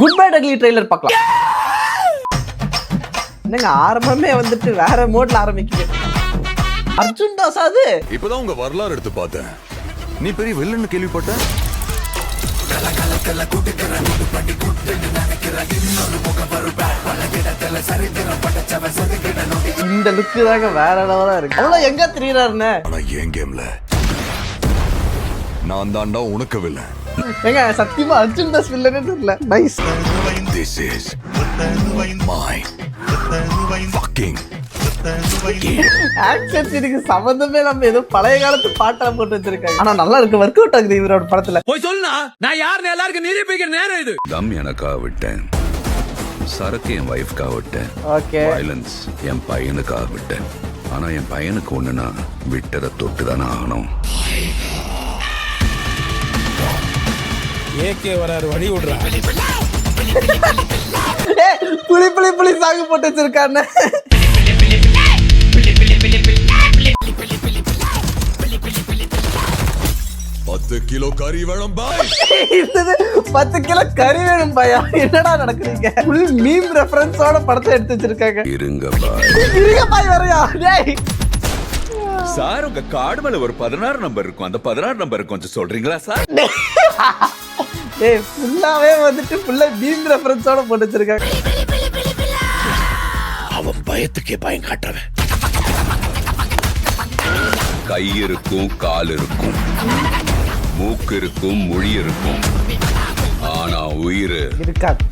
Good bye டக்லி trailer பார்க்கலாம். என்னங்க ஆரம்பமே வந்துட்டு வேற மோட்ல ஆரம்பிக்குது. அர்ஜுன் தாஸ் அது இப்பதான் உங்க வரலாறு எடுத்து பார்த்தேன். நீ பெரிய வில்லன்னு கேள்விப்பட்ட. இந்த லுக்கு தாங்க வேற லெவலா இருக்கு. அவ்வளவு எங்க தெரியறாருன்னு. ஆனா என் கேம்ல நான் தாண்டா உனக்கு வில்லன். ஏங்க சத்தியமா அர்ஜுன் தாஸ் வில்லனே தெரியல. Nice. This is my fucking action சீனுக்கு சம்பந்தமே நம்ம ஏதோ பழைய காலத்து பாட்டா போட்டு வச்சிருக்காங்க. ஆனா நல்லா இருக்கு, ஒர்க் அவுட் ஆகுது இவரோட படத்துல. போய் சொல்லுனா நான் யாருன்னு எல்லாருக்கும் நிரூபிக்கிற நேரம் இது. தம் எனக்காக விட்டேன், சரக்கு என் வைஃப்காக விட்டேன், ஓகே வயலன்ஸ் என் பையனுக்காக விட்டேன். ஆனா என் பையனுக்கு ஒண்ணுனா விட்டதை தொட்டு தானே ஆகணும். ஏகே வராரு வழி விடுறா. புளி புளி புளி சாகு போட்டு வச்சிருக்காங்க. $10 கிலோ கறி வேணும் பாய். 10 கிலோ கறி வேணும் பையா. என்னடா நடக்குறீங்க? ஃபுல் மீம் ரெஃபரன்ஸோட படத்தை எடுத்து வச்சிருக்காங்க. இருங்க பாய். இருங்க பாய் வரையா. டேய் சார் உங்க கார்டு மேல ஒரு 16 நம்பர் இருக்கும், அந்த 16 நம்பர் கொஞ்சம் சொல்றீங்களா சார்? டேய் ஃபுல்லாவே வந்துட்டு ஃபுல்லா மீம் ரெஃபரன்ஸோட போட்டு வச்சிருக்காங்க. அவன் பயத்துக்கே பயம் காட்டவன். கை இருக்கும், கால் இருக்கும், மூக்கு இருக்கும், மொழி இருக்கும், ஆனா உயிர் இருக்காது.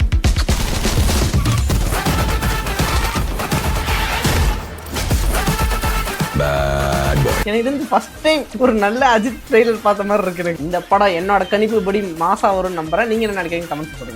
Bad boy. எனக்கு வந்து ஃபர்ஸ்ட் டைம் ஒரு நல்ல அஜித் ட்ரெய்லர் பார்த்த மாதிரி இருக்கு. இந்த படம் என்னோட கணிப்பு படி மாசா வரும்னு நம்புறேன். நீங்க என்ன நினைக்கிறீங்க? கமெண்ட் பண்ணுங்க.